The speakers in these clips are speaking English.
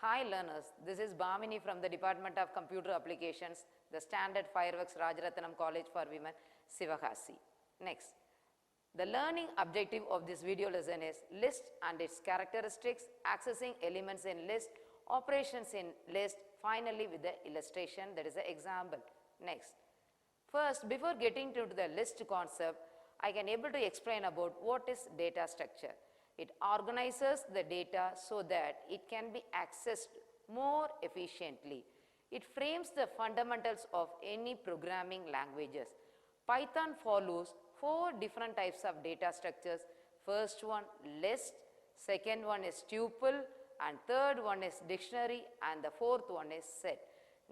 Hi learners, this is Bamini from the Department of Computer Applications, the Standard Fireworks Rajaratnam College for Women, Sivakasi. Next, the learning objective of this video lesson is list and its characteristics, accessing elements in list, operations in list, finally with the illustration, that is the example. Next, first before getting to the list concept, I can able to explain about what is data structure. It organizes the data so that it can be accessed more efficiently. It frames the fundamentals of any programming languages. Python follows 4 different types of data structures. First one list, second one is tuple, and third one is dictionary, and the fourth one is set.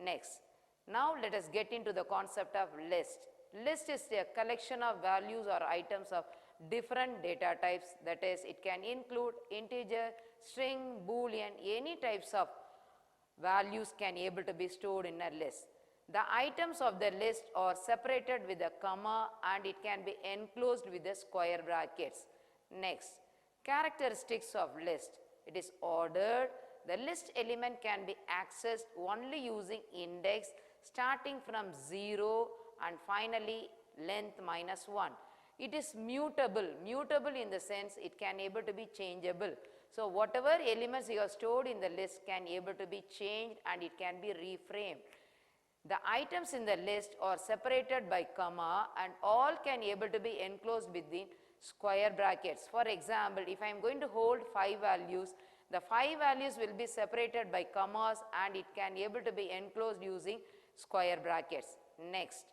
Next, now let us get into the concept of list. List is a collection of values or items of different data types, that is it can include integer, string, boolean, any types of values can able to be stored in a list. The items of the list are separated with a comma and it can be enclosed with the square brackets. Next, characteristics of list. It is ordered. The list element can be accessed only using index starting from 0 and finally length -1. It is mutable. Mutable in the sense it can able to be changeable. So whatever elements you have stored in the list can able to be changed and it can be reframed. The items in the list are separated by comma and all can able to be enclosed within square brackets. For example, if I am going to hold 5 values, the 5 values will be separated by commas and it can able to be enclosed using square brackets. Next,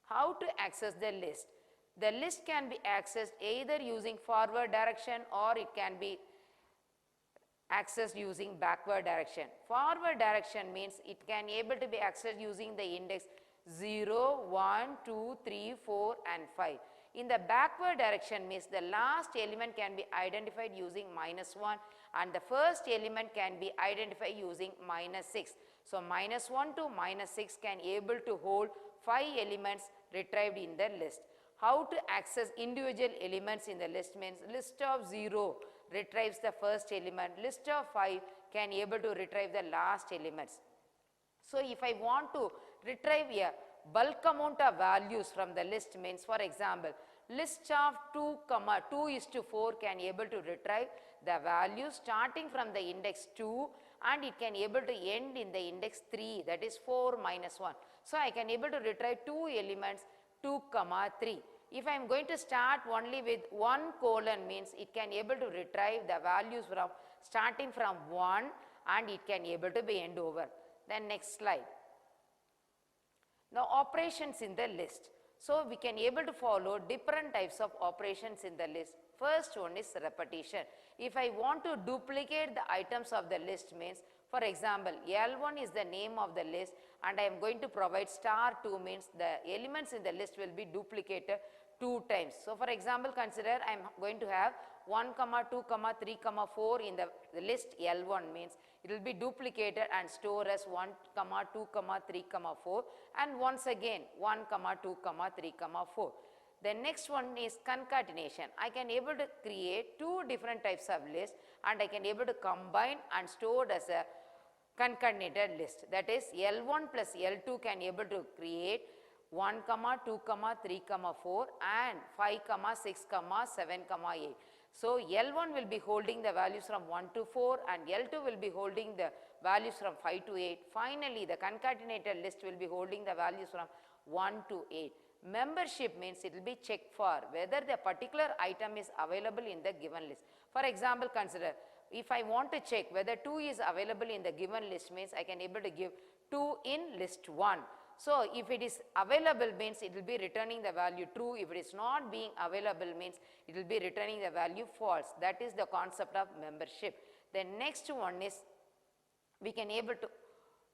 how to access the list? The list can be accessed either using forward direction or it can be accessed using backward direction. Forward direction means it can able to be accessed using the index 0, 1, 2, 3, 4 and 5. In the backward direction means the last element can be identified using -1 and the first element can be identified using -6. So -1 to -6 can able to hold 5 elements retrieved in the list. How to access individual elements in the list means list of 0 retrieves the first element, list of 5 can able to retrieve the last elements. So if I want to retrieve a bulk amount of values from the list means, for example, list of 2:4 can able to retrieve the values starting from the index 2 and it can able to end in the index 3, that is 4 -1. So I can able to retrieve 2 elements 2, 3. If I am going to start only with 1: means it can able to retrieve the values from starting from 1 and it can able to be end over. Then next slide. Now operations in the list. So we can able to follow different types of operations in the list. First one is repetition. If I want to duplicate the items of the list means, for example, L1 is the name of the list and I am going to provide *2 means the elements in the list will be duplicated 2 times. So for example, consider I am going to have 1, 2, 3, 4 in the list L1 means it will be duplicated and stored as 1, 2, 3, 4 and once again 1, 2, 3, 4. The next one is concatenation. I can able to create 2 different types of lists and I can able to combine and stored as a concatenated list. That is L1 plus L2 can able to create 1, 2, 3, 4 and 5, 6, 7, 8. So L1 will be holding the values from 1 to 4 and L2 will be holding the values from 5 to 8. Finally, the concatenated list will be holding the values from 1 to 8. Membership means it will be checked for whether the particular item is available in the given list. For example, consider if I want to check whether 2 is available in the given list means I can able to give 2 in list 1. So if it is available means it will be returning the value true. If it is not being available means it will be returning the value false. That is the concept of membership. The next one is we can able to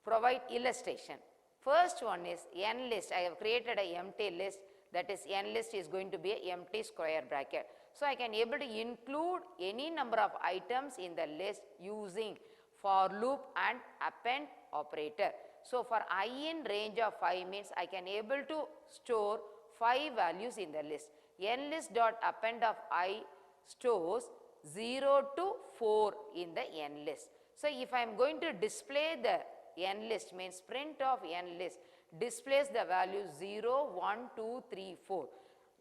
provide illustration. First one is n list. I have created a empty list, that is n list is going to be a empty square bracket. So I can able to include any number of items in the list using for loop and append operator. So for I in range of 5 means I can able to store 5 values in the list. N list dot append of I stores 0 to 4 in the n list. So if I am going to display the n list, means print of n list displays the value 0, 1, 2, 3, 4.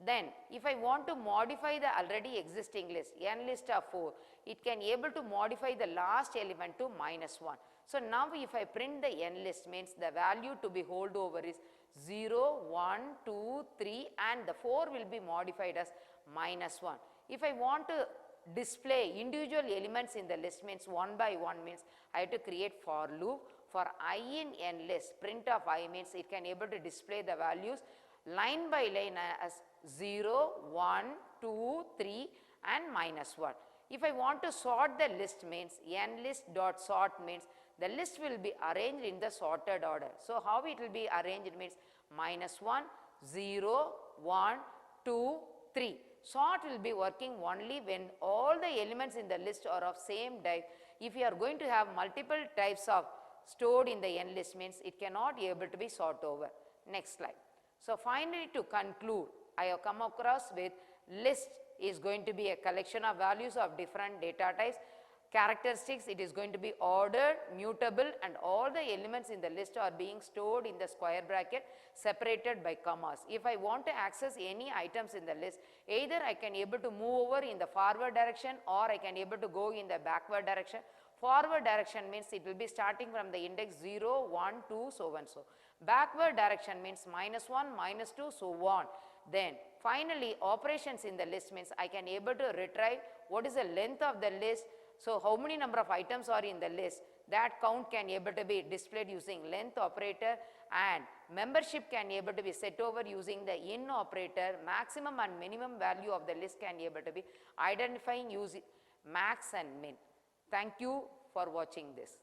Then if I want to modify the already existing list, n list of 4, it can able to modify the last element to -1. So now if I print the n list, means the value to be hold over is 0, 1, 2, 3 and the 4 will be modified as -1. If I want to display individual elements in the list, means one by one, means I have to create for loop. For I in n list, print of I means it can able to display the values line by line as 0, 1, 2, 3 and -1. If I want to sort the list, means n list dot sort means the list will be arranged in the sorted order. So how it will be arranged means -1, 0, 1, 2, 3. Sort will be working only when all the elements in the list are of same type. If you are going to have multiple types of stored in the n list, means it cannot be able to be sort over. Next slide. So finally, to conclude, I have come across with list is going to be a collection of values of different data types. Characteristics, it is going to be ordered, mutable and all the elements in the list are being stored in the square bracket separated by commas. If I want to access any items in the list, either I can able to move over in the forward direction or I can able to go in the backward direction. Forward direction means it will be starting from the index 0, 1, 2, so and so. Backward direction means -1, -2, so on. Then finally operations in the list means I can able to retrieve what is the length of the list. So how many number of items are in the list, that count can able to be displayed using length operator, and membership can able to be set over using the in operator. Maximum and minimum value of the list can able to be identifying using max and min. Thank you for watching this.